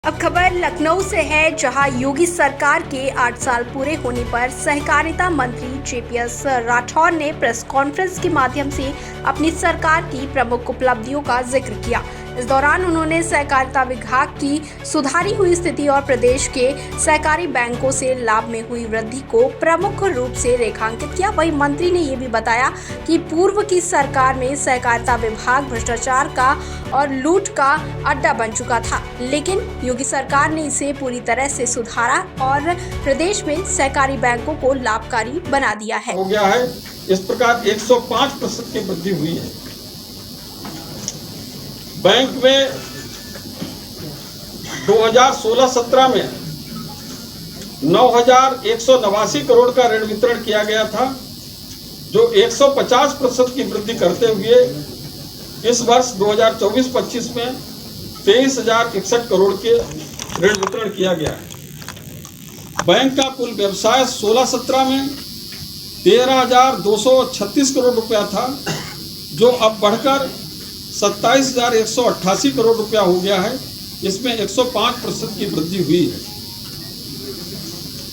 अब खबर लखनऊ से है, जहां योगी सरकार के 8 साल पूरे होने पर सहकारिता मंत्री जेपीएस राठौर ने प्रेस कॉन्फ्रेंस के माध्यम से अपनी सरकार की प्रमुख उपलब्धियों का जिक्र किया। इस दौरान उन्होंने सहकारिता विभाग की सुधारी हुई स्थिति और प्रदेश के सहकारी बैंकों से लाभ में हुई वृद्धि को प्रमुख रूप से रेखांकित किया। वहीं मंत्री ने ये भी बताया कि पूर्व की सरकार में सहकारिता विभाग भ्रष्टाचार का और लूट का अड्डा बन चुका था, लेकिन योगी सरकार ने इसे पूरी तरह से सुधारा और प्रदेश में सहकारी बैंकों को लाभकारी बना दिया है। हो गया है। इस प्रकार 105% की वृद्धि हुई है। बैंक में 2016-17 में 9,189 करोड़ का ऋण वितरण किया गया था, जो 150% की वृद्धि करते हुए इस वर्ष 2024-25 में 23,061 करोड़ के ऋण वितरण किया गया है। बैंक का कुल व्यवसाय 16-17 में 13,236 करोड़ रुपया था, जो अब बढ़कर 27,188 करोड़ रुपया हो गया है। इसमें 105% की वृद्धि हुई है।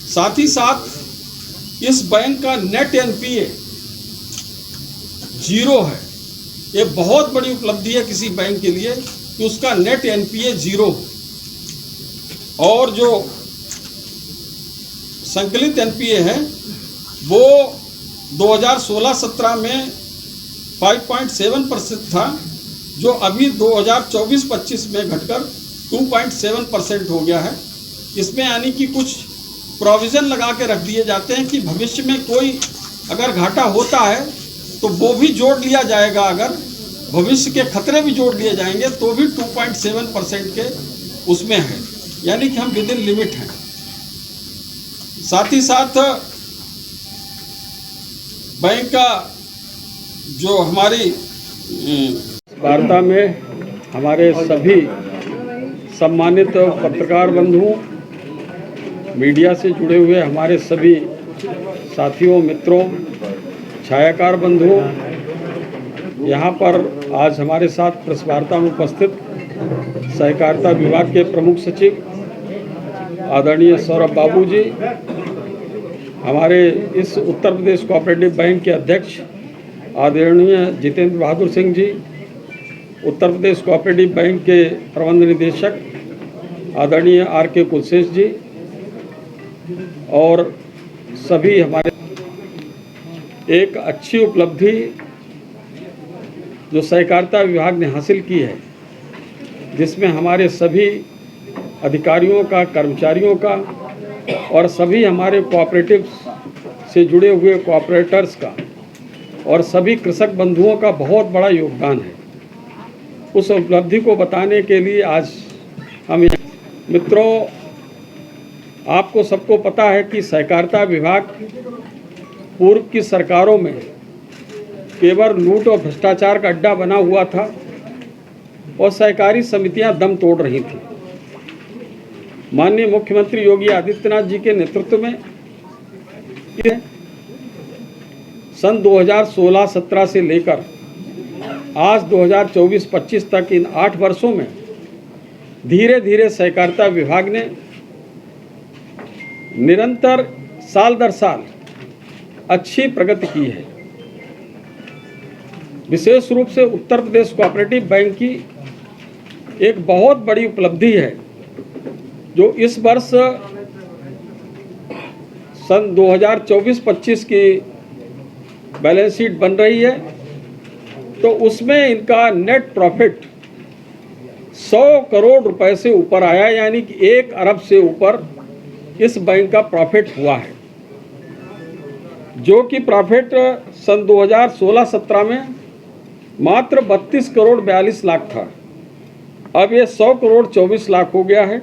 साथ ही साथ इस बैंक का नेट एनपीए 0 है। ये बहुत बड़ी उपलब्धि है किसी बैंक के लिए कि उसका नेट एनपीए 0 हो। और जो संकलित एनपीए है वो 2016-17 में 5.7% था, जो अभी 2024-25 में घटकर 2.7% हो गया है। इसमें यानी कि कुछ प्रोविज़न लगा के रख दिए जाते हैं कि भविष्य में कोई अगर घाटा होता है तो वो भी जोड़ लिया जाएगा, अगर भविष्य के खतरे भी जोड़ लिए जाएंगे तो भी 2.7% के उसमें है, यानी कि हम विद इन लिमिट हैं। साथ ही साथ बैंक का जो हमारी वार्ता में हमारे सभी सम्मानित पत्रकार बंधुओं, मीडिया से जुड़े हुए हमारे सभी साथियों, मित्रों, छायाकार बंधुओं, यहाँ पर आज हमारे साथ प्रेस वार्ता में उपस्थित सहकारिता विभाग के प्रमुख सचिव आदरणीय सौरभ बाबू जी, हमारे इस उत्तर प्रदेश कोऑपरेटिव बैंक के अध्यक्ष आदरणीय जितेंद्र बहादुर सिंह जी, उत्तर प्रदेश कोऑपरेटिव बैंक के प्रबंध निदेशक आदरणीय आर.के. कुलशेष जी और सभी हमारे, एक अच्छी उपलब्धि जो सहकारिता विभाग ने हासिल की है, जिसमें हमारे सभी अधिकारियों का, कर्मचारियों का और सभी हमारे कोऑपरेटिव से जुड़े हुए कोऑपरेटर्स का और सभी कृषक बंधुओं का बहुत बड़ा योगदान है। उस उपलब्धि को बताने के लिए आज हम मित्रों, आपको सबको पता है कि सहकारिता विभाग पूर्व की सरकारों में केवल लूट और भ्रष्टाचार का अड्डा बना हुआ था और सहकारी समितियां दम तोड़ रही थीं। माननीय मुख्यमंत्री योगी आदित्यनाथ जी के नेतृत्व में सन 2016-17 से लेकर आज 2024-25 तक इन 8 वर्षों में धीरे धीरे सहकारिता विभाग ने निरंतर साल दर साल अच्छी प्रगति की है। विशेष रूप से उत्तर प्रदेश कोऑपरेटिव बैंक की एक बहुत बड़ी उपलब्धि है, जो इस वर्ष सन 2024-25 की बैलेंस शीट बन रही है, तो उसमें इनका नेट प्रॉफिट 100 करोड़ रुपए से ऊपर आया, यानी कि 1 अरब से ऊपर इस बैंक का प्रॉफिट हुआ है, जो कि प्रॉफिट सन 2016-17 में मात्र 32 करोड़ 42 लाख था। अब ये 100 करोड़ 24 लाख हो गया है।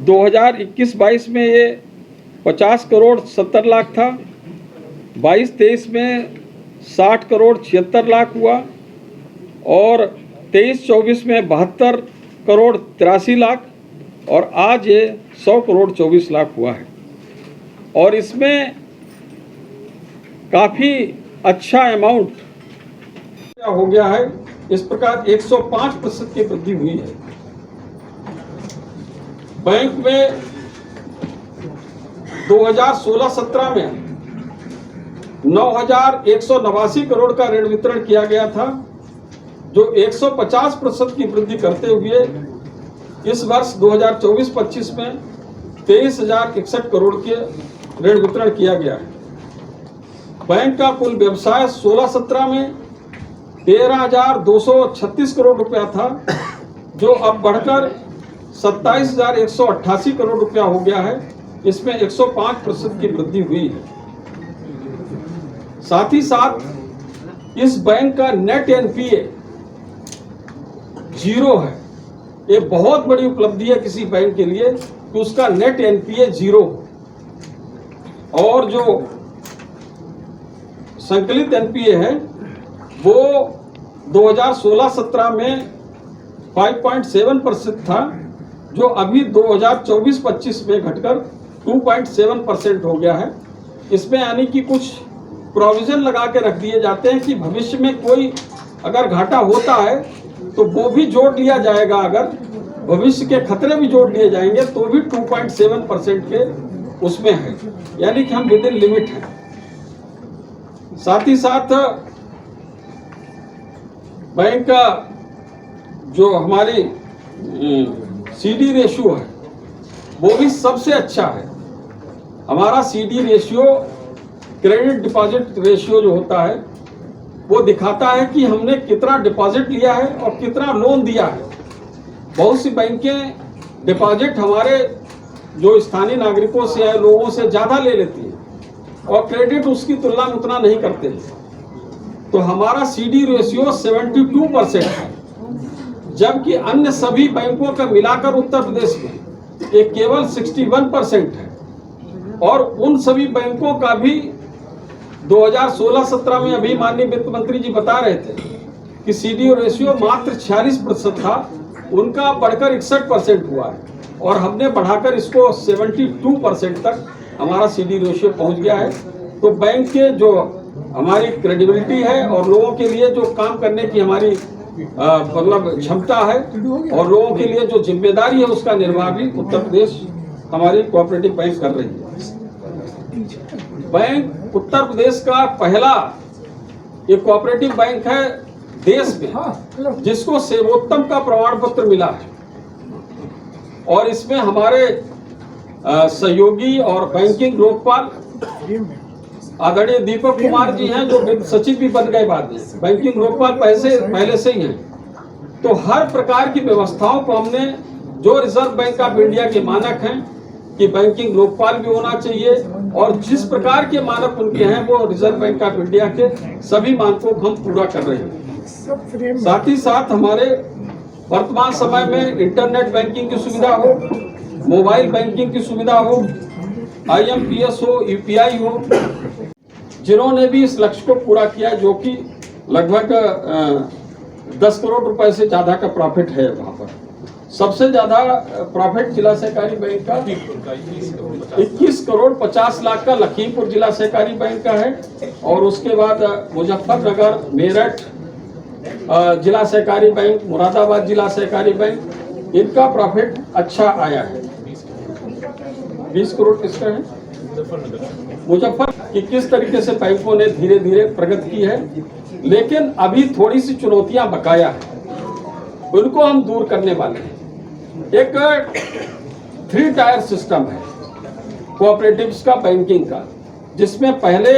2021-22 में ये 50 करोड़ 70 लाख था, 22-23 में 60 करोड़ 76 लाख हुआ और 23-24 में 72 करोड़ 83 लाख और आज ये 100 करोड़ 24 लाख हुआ है। और इसमें काफ़ी अच्छा अमाउंट हो गया है। इस प्रकार 105% की वृद्धि हुई है। बैंक में 2016-17 में 9,189 करोड़ का ऋण वितरण किया गया था, जो 150% की वृद्धि करते हुए इस वर्ष 2024-25 में 23,061 करोड़ के ऋण वितरण किया गया है। बैंक का कुल व्यवसाय 16-17 में 13,236 करोड़ रुपया था, जो अब बढ़कर 27,188 करोड़ रुपया हो गया है। इसमें 105% की वृद्धि हुई है। साथ ही साथ इस बैंक का नेट एनपीए 0 है। ये बहुत बड़ी उपलब्धि है किसी बैंक के लिए कि उसका नेट एनपीए 0 और जो संकलित एनपीए है वो 2016-17 में 5.7% था, जो अभी 2024-25 में घटकर 2.7% हो गया है। इसमें यानी कि कुछ प्रोविजन लगा के रख दिए जाते हैं कि भविष्य में कोई अगर घाटा होता है तो वो भी जोड़ लिया जाएगा, अगर भविष्य के खतरे भी जोड़ लिए जाएंगे तो भी 2.7% के उसमें है, यानी कि हम विद इन लिमिट हैं। साथ ही साथ बैंक का जो हमारी सीडी रेशियो है वो भी सबसे अच्छा है। हमारा CD ratio, credit deposit ratio जो होता है, वो दिखाता है कि हमने कितना डिपॉजिट लिया है और कितना लोन दिया है। बहुत सी बैंकें डिपॉजिट हमारे जो स्थानीय नागरिकों से है, लोगों से ज़्यादा ले लेती हैं और क्रेडिट उसकी तुलना में उतना नहीं करते हैं। तो हमारा सीडी रेशियो 72% है, जबकि अन्य सभी बैंकों का मिलाकर उत्तर प्रदेश में ये केवल 61% है। और उन सभी बैंकों का भी 2016-17 में अभी माननीय वित्त मंत्री जी बता रहे थे कि सीडी रेशियो मात्र 46% था, उनका बढ़कर 61% हुआ है और हमने बढ़ाकर इसको 72% तक हमारा सीडी रेशियो पहुंच गया है। तो बैंक के जो हमारी क्रेडिबिलिटी है और लोगों के लिए जो काम करने की हमारी मतलब क्षमता है और लोगों के लिए जो जिम्मेदारी है, उसका निर्वाह भी उत्तर प्रदेश हमारी कोऑपरेटिव बैंक कर रही है। बैंक उत्तर प्रदेश का पहला ये कोऑपरेटिव बैंक है देश में जिसको सेवोत्तम का प्रमाण पत्र मिला है, और इसमें हमारे सहयोगी और बैंकिंग लोकपाल आदरणीय दीपक कुमार जी हैं, जो सचिव भी बन गए बाद में। बैंकिंग लोकपाल पहले से ही हैं। तो हर प्रकार की व्यवस्थाओं को हमने, जो रिजर्व बैंक ऑफ इंडिया के मानक हैं कि बैंकिंग लोकपाल भी होना चाहिए, और जिस प्रकार के मानक उनके हैं वो रिजर्व बैंक ऑफ इंडिया के सभी मानकों को हम पूरा कर रहे हैं। साथ ही साथ हमारे वर्तमान समय में इंटरनेट बैंकिंग की सुविधा हो, मोबाइल बैंकिंग की सुविधा हो, IMPS हो, UPI हो, जिन्होंने भी इस लक्ष्य को पूरा किया, जो कि लगभग 10 करोड़ रुपए से ज्यादा का प्रॉफिट है। वहाँ पर सबसे ज्यादा प्रॉफिट जिला सहकारी बैंक का 21 करोड़ 50 लाख का लखीमपुर जिला सहकारी बैंक का है, और उसके बाद मुजफ्फरनगर, मेरठ जिला सहकारी बैंक, मुरादाबाद जिला सहकारी बैंक, इनका प्रॉफिट अच्छा आया है। 20 करोड़ किसका है? मुजफ्फर की किस तरीके से बैंकों ने धीरे धीरे प्रगति की है, लेकिन अभी थोड़ी सी चुनौतियां बकाया है, उनको हम दूर करने वाले हैं। एक 3 टायर सिस्टम है कोऑपरेटिव्स का, बैंकिंग का, जिसमें पहले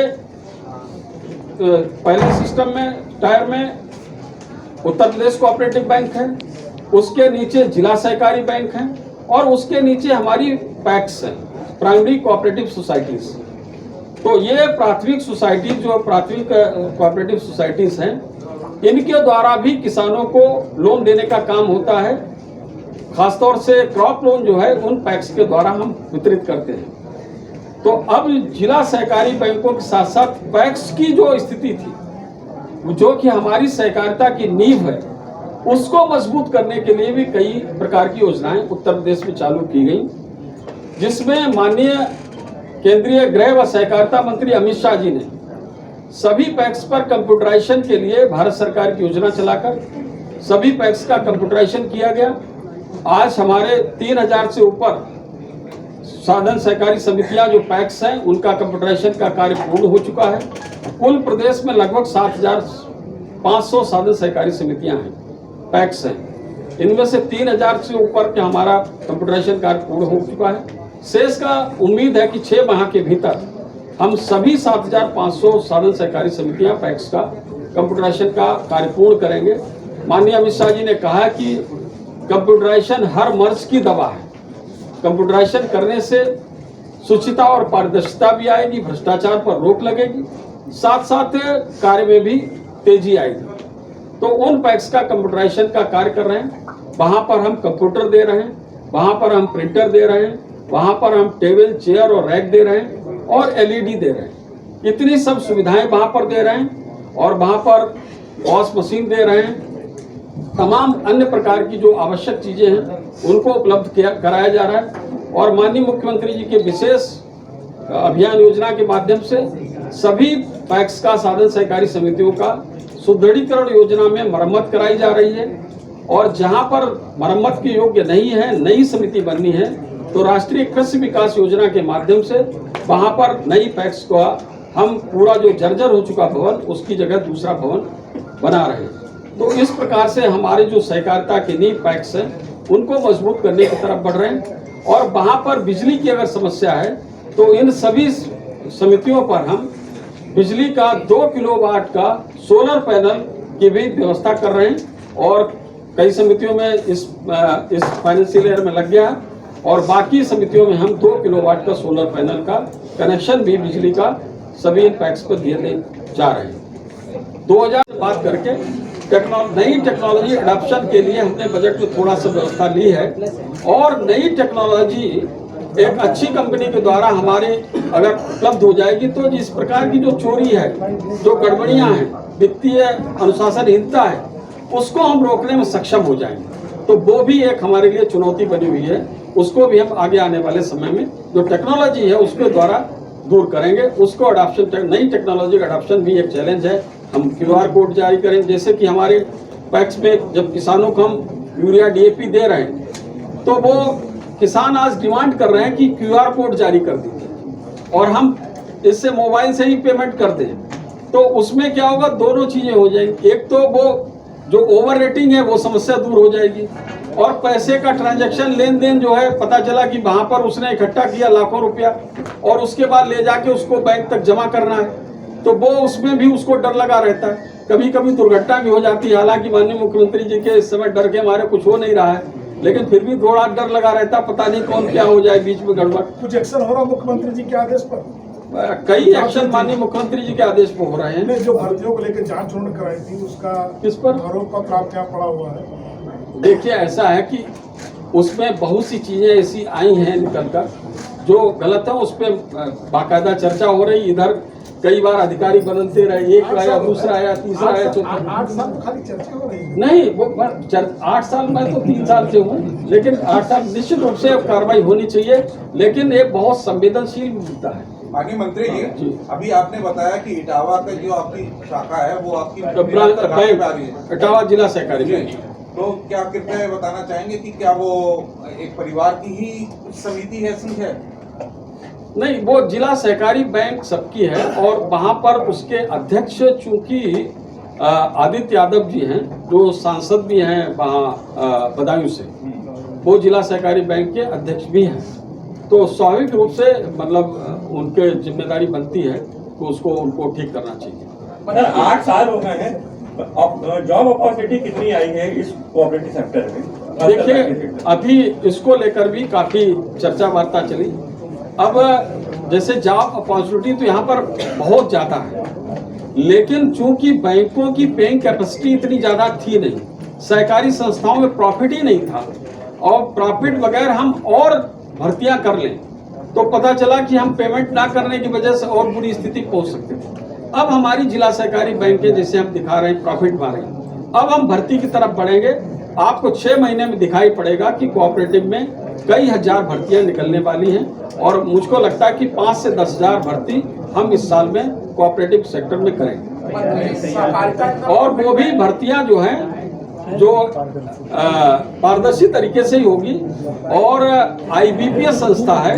सिस्टम में, टायर में उत्तर प्रदेश कोऑपरेटिव बैंक है, उसके नीचे जिला सहकारी बैंक है, और उसके नीचे हमारी पैक्स है, प्राइमरी कोऑपरेटिव सोसाइटीज। तो ये प्राथमिक सोसाइटी, जो प्राथमिक कोऑपरेटिव सोसाइटीज हैं, इनके द्वारा भी किसानों को लोन देने का काम होता है। खासतौर से क्रॉप लोन जो है उन पैक्स के द्वारा हम वितरित करते हैं। तो अब जिला सहकारी बैंकों के साथ साथ पैक्स की जो स्थिति थी, जो कि हमारी सहकारिता की नींव है, उसको मजबूत करने के लिए भी कई प्रकार की योजनाएं उत्तर प्रदेश में चालू की गई, जिसमें माननीय केंद्रीय गृह व सहकारिता मंत्री अमित शाह जी ने सभी पैक्स पर कंप्यूटराइजेशन के लिए भारत सरकार की योजना चलाकर सभी पैक्स का कंप्यूटराइजेशन किया गया, आज हमारे 3000 से ऊपर साधन सहकारी समितियां जो पैक्स हैं उनका कंप्यूटराइजेशन का कार्य पूर्ण हो चुका है। कुल प्रदेश में लगभग 7500 साधन सहकारी समितियां हैं, पैक्स हैं। इनमें से 3000 से ऊपर का हमारा कंप्यूटराइजेशन कार्य पूर्ण हो चुका है। शेष का उम्मीद है कि 6 माह के भीतर हम सभी 7500 साधन सहकारी समितियां पैक्स का कंप्यूटराइजेशन का कार्य पूर्ण करेंगे। माननीय अमित शाह जी ने कहा कि कंप्यूटराइजेशन हर मर्ज की दवा है। कंप्यूटराइजेशन करने से शुचिता और पारदर्शिता भी आएगी, भ्रष्टाचार पर रोक लगेगी, साथ साथ कार्य में भी तेजी आएगी। तो उन पैक्स का कंप्यूटराइजेशन का कार्य कर रहे हैं। वहां पर हम कंप्यूटर दे रहे हैं, वहां पर हम प्रिंटर दे रहे हैं, वहां पर हम टेबल, चेयर और रैक दे रहे हैं और एलईडी दे रहे हैं। इतनी सब सुविधाएं वहां पर दे रहे हैं और वहां पर वॉश मशीन दे रहे हैं। तमाम अन्य प्रकार की जो आवश्यक चीजें हैं उनको उपलब्ध कराया जा रहा है। और माननीय मुख्यमंत्री जी के विशेष अभियान योजना के माध्यम से सभी पैक्स का, साधन सहकारी समितियों का सुदृढ़ीकरण योजना में मरम्मत कराई जा रही है। और जहां पर मरम्मत के योग्य नहीं है, नई समिति बननी है, तो राष्ट्रीय कृषि विकास योजना के माध्यम से वहां पर नई पैक्स को हम पूरा जो जर्जर हो चुका भवन उसकी जगह दूसरा भवन बना रहे हैं। तो इस प्रकार से हमारे जो सहकारिता के नींव पैक्स हैं उनको मजबूत करने की तरफ बढ़ रहे हैं। और वहां पर बिजली की अगर समस्या है तो इन सभी समितियों पर हम बिजली का 2 किलोवाट का सोलर पैनल की भी व्यवस्था कर रहे हैं। और कई समितियों में इस फाइनेंशियल ईयर में लग गया है और बाकी समितियों में हम 2 किलोवाट का सोलर पैनल का कनेक्शन भी बिजली का सभी इन पैक्स को दिए जा रहे हैं। 2000 बात करके नई टेक्नोलॉजी एडॉप्शन के लिए हमने बजट में थोड़ा सा व्यवस्था ली है। और नई टेक्नोलॉजी एक अच्छी कंपनी के द्वारा हमारे अगर उपलब्ध हो जाएगी तो जिस प्रकार की जो चोरी है, जो गड़बड़ियां हैं, वित्तीय अनुशासनहीनता है, उसको हम रोकने में सक्षम हो जाएंगे। तो वो भी एक हमारे लिए चुनौती बनी हुई है। उसको भी हम आगे आने वाले समय में जो टेक्नोलॉजी है उसके द्वारा दूर करेंगे। उसको अडॉप्शन, नई टेक्नोलॉजी का अडॉप्शन भी एक चैलेंज है। हम QR कोड जारी करें, जैसे कि हमारे पैक्स में जब किसानों को हम यूरिया DAP दे रहे हैं तो वो किसान आज डिमांड कर रहे हैं कि QR कोड जारी कर दीजिए और हम इससे मोबाइल से ही पेमेंट कर दें। तो उसमें क्या होगा, दोनों चीजें हो जाएंगी। एक तो वो जो ओवर रेटिंग है वो समस्या दूर हो जाएगी और पैसे का ट्रांजैक्शन, लेन देन जो है, पता चला कि वहां पर उसने इकट्ठा किया लाखों रुपया और उसके बाद ले जाके उसको बैंक तक जमा करना है, तो वो उसमें भी उसको डर लगा रहता है। कभी कभी दुर्घटना भी हो जाती है। हालांकि माननीय मुख्यमंत्री जी के इस समय डर के हमारे कुछ हो नहीं रहा है, लेकिन फिर भी थोड़ा डर लगा रहता, पता नहीं कौन क्या हो जाए बीच में गड़बड़। कुछ एक्शन हो रहा मुख्यमंत्री जी के आदेश पर? कई एक्शन माननीय मुख्यमंत्री जी के आदेश पर हो रहे हैं। जो भर्तियों को लेकर जांच उन्होंने कराई थी उसका किस पर आरोप पत्र आप क्या पड़ा हुआ है? देखिए, ऐसा है कि उसमें बहुत सी चीजें ऐसी आई हैं निकल कर जो गलत है, उस पर बाकायदा चर्चा हो रही। इधर कई बार अधिकारी बदलते रहे, एक आया, दूसरा आया, तीसरा आया, चौथा। 8 साल खाली चर्चा हो रही है? नहीं, वो 8 साल में तो 3 साल से हूँ, लेकिन 8 साल निश्चित रूप से कार्रवाई होनी चाहिए। लेकिन ये बहुत संवेदनशील मुद्दा है। माननीय मंत्री जी, अभी आपने बताया कि इटावा का जो आपकी शाखा है वो आपकी इटावा जिला सहकारी बैंक। तो क्या कृपया बताना चाहेंगे कि क्या वो एक परिवार की ही समिति ऐसी है? नहीं, वो जिला सहकारी बैंक सबकी है और वहां पर उसके अध्यक्ष चूंकि आदित्य यादव जी हैं, जो सांसद भी हैं वहाँ बदायूं से, वो जिला सहकारी बैंक के अध्यक्ष भी हैं। तो स्वाभाविक रूप से मतलब उनके जिम्मेदारी बनती है तो उसको उनको ठीक करना चाहिए। मतलब 8 साल हो गए हैं, जॉब अपॉर्चुनिटी कितनी आई है इस कोऑपरेटिव सेक्टर में? देखिए, अभी इसको लेकर भी काफी चर्चा वार्ता चली। अब जैसे जॉब अपॉर्चुनिटी तो यहाँ पर बहुत ज्यादा है, लेकिन चूंकि बैंकों की पेइंग कैपेसिटी इतनी ज्यादा थी नहीं, सहकारी संस्थाओं में प्रॉफिट ही नहीं था और प्रॉफिट बगैर हम और भर्तियां कर लें तो पता चला कि हम पेमेंट ना करने की वजह से और बुरी स्थिति पहुंच सकते थे। अब हमारी जिला सहकारी बैंकें जैसे हम दिखा रहे हैं प्रॉफिट मारे, अब हम भर्ती की तरफ बढ़ेंगे। आपको 6 महीने में दिखाई पड़ेगा कि कोऑपरेटिव में कई हजार भर्तियां निकलने वाली हैं और मुझको लगता है कि 5 से 10 हजार भर्ती हम इस साल में कोऑपरेटिव सेक्टर में करेंगे। और वो भी भर्तियां जो हैं जो पारदर्शी तरीके से ही होगी। और IBPS संस्था है,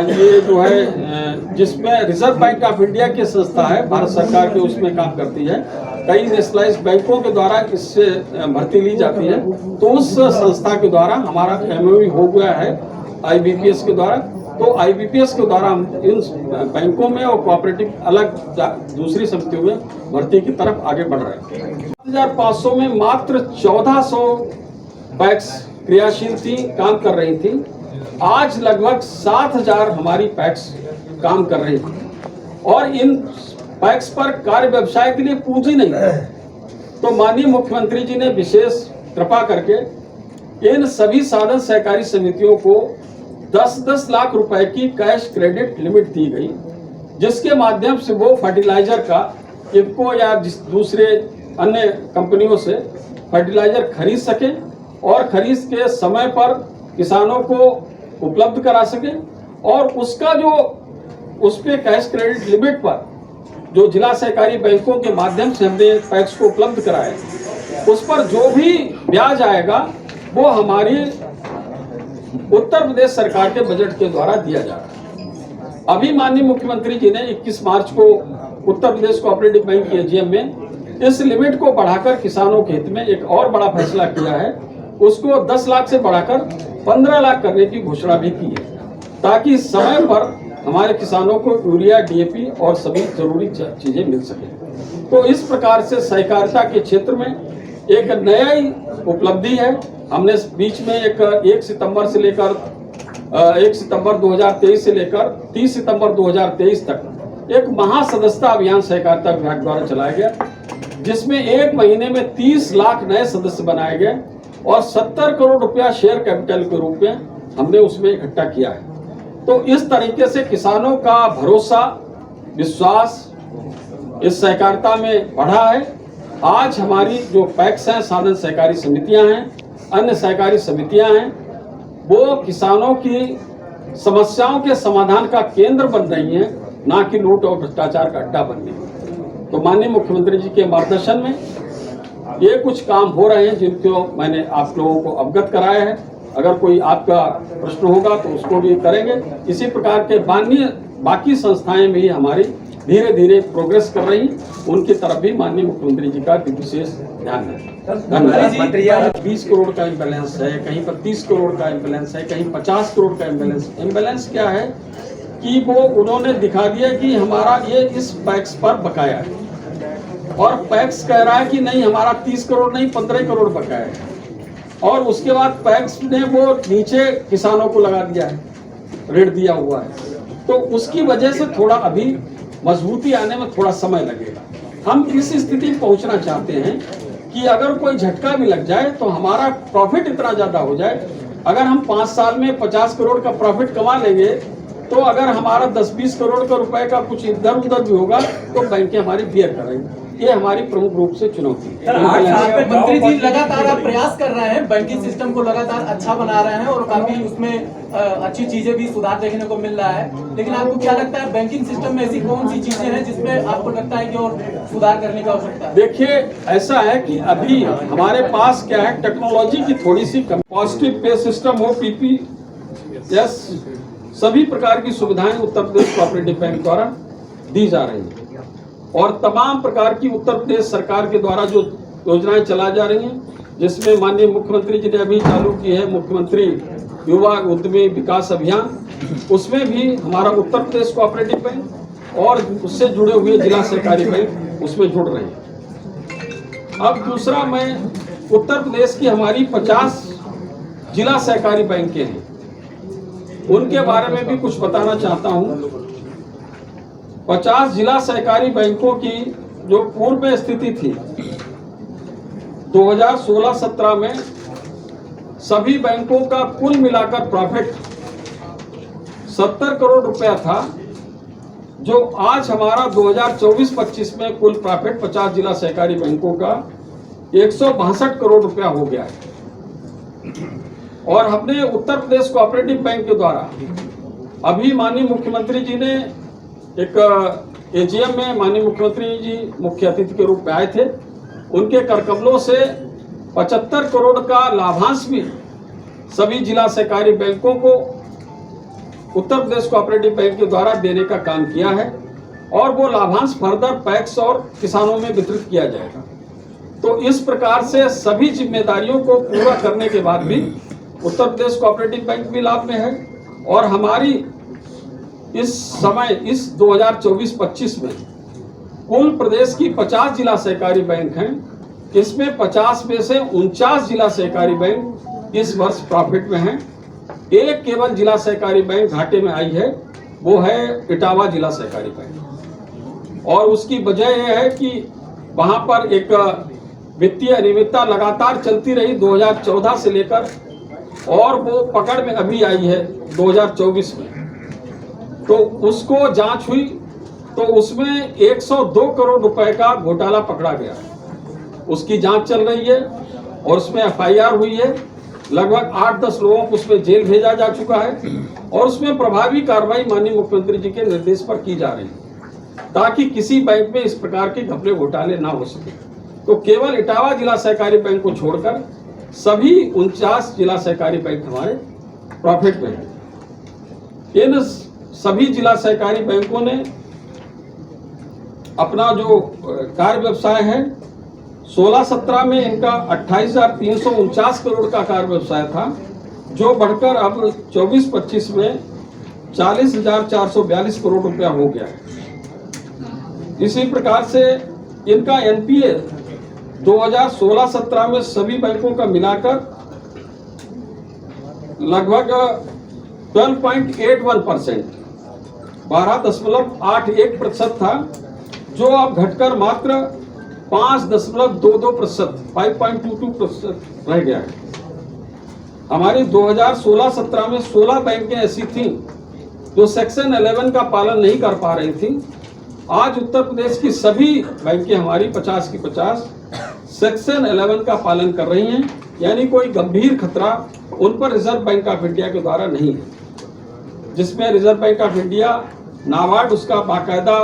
ये जो है जिसमें रिजर्व बैंक ऑफ इंडिया की संस्था है, भारत सरकार के उसमें काम करती है। कई नेशनलाइज्ड बैंकों के द्वारा इससे भर्ती ली जाती है, तो उस संस्था के द्वारा हमारा MOU हो गया है IBPS के द्वारा। तो IBPS के द्वारा हम इन बैंकों में और कोऑपरेटिव अलग दूसरी समितियों में भर्ती की तरफ आगे बढ़ रहे हैं। 2500 में मात्र 1400 पैक्स क्रियाशील थी, काम कर रही थी। आज लगभग 7000 हमारी पैक्स काम कर रही थी और इन पैक्स पर कार्य व्यवसाय के लिए पूंजी नहीं है। तो माननीय मुख्यमंत्री जी ने विशेष कृपा करके इन सभी साधन सहकारी समितियों को 10-10 लाख रुपए की कैश क्रेडिट लिमिट दी गई, जिसके माध्यम से वो फर्टिलाइजर का इफको या दूसरे अन्य कंपनियों से फर्टिलाइजर खरीद सके और खरीद के समय पर किसानों को उपलब्ध करा सके। और उसका जो उस पे कैश क्रेडिट लिमिट पर जो जिला सहकारी बैंकों के माध्यम से हमने पैक्स को उपलब्ध कराए, उस पर जो भी ब्याज आएगा वो हमारी उत्तर प्रदेश सरकार के बजट के द्वारा दिया जा रहा है। अभी माननीय मुख्यमंत्री जी ने 21 मार्च को उत्तर प्रदेश कोऑपरेटिव बैंक के AGM में इस लिमिट को बढ़ाकर किसानों के हित में एक और बड़ा फैसला किया है। उसको 10 लाख से बढ़ाकर 15 लाख करने की घोषणा भी की है, ताकि समय पर हमारे किसानों को यूरिया, DAP और सभी जरूरी चीजें मिल सके। तो इस प्रकार से सहकारिता के क्षेत्र में एक नई उपलब्धि है। हमने बीच में 1 सितंबर से लेकर 1 सितंबर 2023 से लेकर 30 सितंबर 2023 तक एक महासदस्यता अभियान सहकारिता विभाग द्वारा चलाया गया, जिसमें 1 महीने में 30 लाख नए सदस्य बनाए गए और 70 करोड़ रुपया शेयर कैपिटल के रूप में हमने उसमें इकट्ठा किया है। तो इस तरीके से किसानों का भरोसा, विश्वास इस सहकारिता में बढ़ा है। आज हमारी जो पैक्स हैं, साधन सहकारी समितियां हैं, अन्य सहकारी समितियां हैं, वो किसानों की समस्याओं के समाधान का केंद्र बन रही हैं, ना कि लूट और भ्रष्टाचार का अड्डा बन रही है। तो माननीय मुख्यमंत्री जी के मार्गदर्शन में ये कुछ काम हो रहे हैं, जिनको मैंने आप लोगों को अवगत कराया है। अगर कोई आपका प्रश्न होगा तो उसको भी करेंगे। इसी प्रकार के बाकी संस्थाएं भी हमारी धीरे धीरे प्रोग्रेस कर रही, उनकी तरफ भी माननीय मुख्यमंत्री जी का विशेष ध्यान है। धन्यवाद। 20 करोड़ का इम्बैलेंस है, कहीं पर 30 करोड़ का इम्बैलेंस है, कहीं 50 करोड़ का इम्बैलेंस क्या है कि वो उन्होंने दिखा दिया कि हमारा ये इस पैक्स पर बकाया है और पैक्स कह रहा है कि नहीं हमारा 30 करोड़ नहीं 15 करोड़ बकाया है। और उसके बाद पैक्स ने वो नीचे किसानों को लगा दिया है, ऋण दिया हुआ है। तो उसकी वजह से थोड़ा अभी मजबूती आने में थोड़ा समय लगेगा। हम इस स्थिति में पहुंचना चाहते हैं कि अगर कोई झटका भी लग जाए तो हमारा प्रॉफिट इतना ज्यादा हो जाए। अगर हम 5 साल में 50 करोड़ का प्रॉफिट कमा लेंगे, तो अगर हमारा 10-20 करोड़ का रुपए का कुछ इधर उधर भी होगा तो बैंकें हमारी बियर करेंगी। ये हमारी प्रमुख रूप से चुनौती है। मंत्री जी लगातार आप प्रयास कर रहे हैं, बैंकिंग सिस्टम को लगातार अच्छा बना रहे हैं और काफी उसमें अच्छी चीजें भी सुधार देखने को मिल रहा है। लेकिन आपको क्या लगता है बैंकिंग सिस्टम में ऐसी कौन सी चीजें हैं जिसमें आपको लगता है कि और सुधार करने की आवश्यकता है? देखिए, ऐसा है कि अभी हमारे पास क्या है, टेक्नोलॉजी की थोड़ी सी पॉजिटिव पे सिस्टम हो, PPS, सभी प्रकार की सुविधाएं उत्तर प्रदेश कोऑपरेटिव बैंक द्वारा दी जा रही है और तमाम प्रकार की उत्तर प्रदेश सरकार के द्वारा जो योजनाएं चलाई जा रही हैं, जिसमें माननीय मुख्यमंत्री जी ने अभी चालू की है मुख्यमंत्री युवा उद्यमी विकास अभियान, उसमें भी हमारा उत्तर प्रदेश कोऑपरेटिव बैंक और उससे जुड़े हुए जिला सहकारी बैंक उसमें जुड़ रहे हैं। अब दूसरा, मैं उत्तर प्रदेश की हमारी 50 जिला सहकारी बैंकें हैं, उनके बारे में भी कुछ बताना चाहता हूं। 50 जिला सहकारी बैंकों की जो पूर्व स्थिति थी 2016-17 में, सभी बैंकों का कुल मिलाकर प्रॉफिट 70 करोड़ रुपया था, जो आज हमारा 2024-25 में कुल प्रॉफिट 50 जिला सहकारी बैंकों का 162 करोड़ रुपया हो गया है। और हमने उत्तर प्रदेश कोऑपरेटिव बैंक के द्वारा अभी माननीय मुख्यमंत्री जी ने एक AGM में माननीय मुख्यमंत्री जी मुख्य अतिथि के रूप में आए थे, उनके करकमलों से 75 करोड़ का लाभांश भी सभी जिला सहकारी बैंकों को उत्तर प्रदेश कोऑपरेटिव बैंक के द्वारा देने का काम किया है और वो लाभांश फर्दर पैक्स और किसानों में वितरित किया जाएगा। तो इस प्रकार से सभी जिम्मेदारियों को पूरा करने के बाद भी उत्तर प्रदेश कोऑपरेटिव बैंक भी लाभ में है और हमारी इस समय इस 2024-25 में कुल प्रदेश की 50 जिला सहकारी बैंक हैं। इसमें 50 में से 49 जिला सहकारी बैंक इस वर्ष प्रॉफिट में हैं। एक केवल जिला सहकारी बैंक घाटे में आई है, वो है इटावा जिला सहकारी बैंक और उसकी वजह यह है कि वहां पर एक वित्तीय अनियमितता लगातार चलती रही 2014 से लेकर और वो पकड़ में अभी आई है 2024 में। तो उसको जांच हुई तो उसमें 102 करोड़ रुपए का घोटाला पकड़ा गया। उसकी जांच चल रही है और उसमें एफआईआर हुई है। लगभग 8-10 लोगों को उसमें जेल भेजा जा चुका है और उसमें प्रभावी कार्रवाई माननीय मुख्यमंत्री जी के निर्देश पर की जा रही है ताकि किसी बैंक में इस प्रकार के घपले घोटाले ना हो सके। तो केवल इटावा जिला सहकारी बैंक को छोड़कर सभी 49 जिला सहकारी बैंक हमारे प्रॉफिट में हैं। इन सभी जिला सहकारी बैंकों ने अपना जो कार्य व्यवसाय है 16-17 में इनका 28,349 करोड़ का कार्य व्यवसाय था, जो बढ़कर अब 24-25 में 40,442 करोड़ रुपया हो गया है। इसी प्रकार से इनका एनपीए 2016-17 में सभी बैंकों का मिलाकर लगभग 12.81%, 12.81% था, जो अब घटकर मात्र 5.22%, 5.22% रह गया है। हमारी 2016-17 में 16 बैंकें ऐसी थीं जो सेक्शन 11 का पालन नहीं कर पा रही थी। आज उत्तर प्रदेश की सभी बैंकें हमारी 50 की 50 सेक्शन 11 का पालन कर रही हैं, यानी कोई गंभीर खतरा उन पर रिजर्व बैंक ऑफ इंडिया के द्वारा नहीं है, जिसमें reserve bank of India NABARD उसका बाकायदा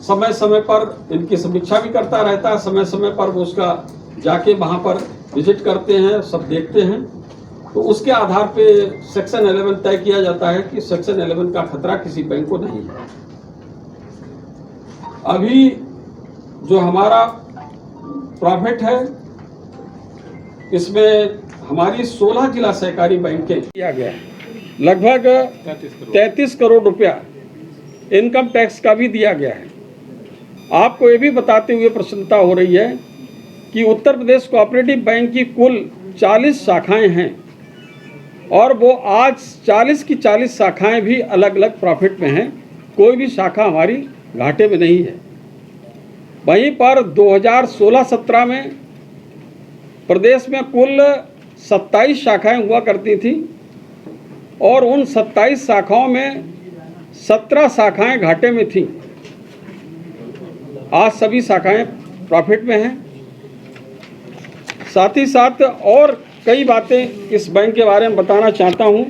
समय समय पर इनकी समीक्षा भी करता रहता है। समय समय पर वो उसका जाके वहाँ पर विजिट करते हैं, सब देखते हैं। तो उसके आधार पे सेक्शन 11 तय किया जाता है कि सेक्शन 11 का खतरा किसी बैंक को नहीं है। अभी जो हमारा प्रॉफिट है इसमें हमारी 16 जिला सहकारी बैंकें किया गया है, लगभग 33 करोड़ रुपया इनकम टैक्स का भी दिया गया है। आपको ये भी बताते हुए प्रसन्नता हो रही है कि उत्तर प्रदेश कोऑपरेटिव बैंक की कुल 40 शाखाएं हैं और वो आज 40 की 40 शाखाएं भी अलग अलग प्रॉफिट में हैं, कोई भी शाखा हमारी घाटे में नहीं है। वहीं पर 2016-17 में प्रदेश में कुल 27 शाखाएं हुआ करती थी और उन 27 शाखाओं में 17 शाखाएं घाटे में थीं। आज सभी शाखाएं प्रॉफिट में हैं। साथ ही साथ और कई बातें इस बैंक के बारे में बताना चाहता हूं।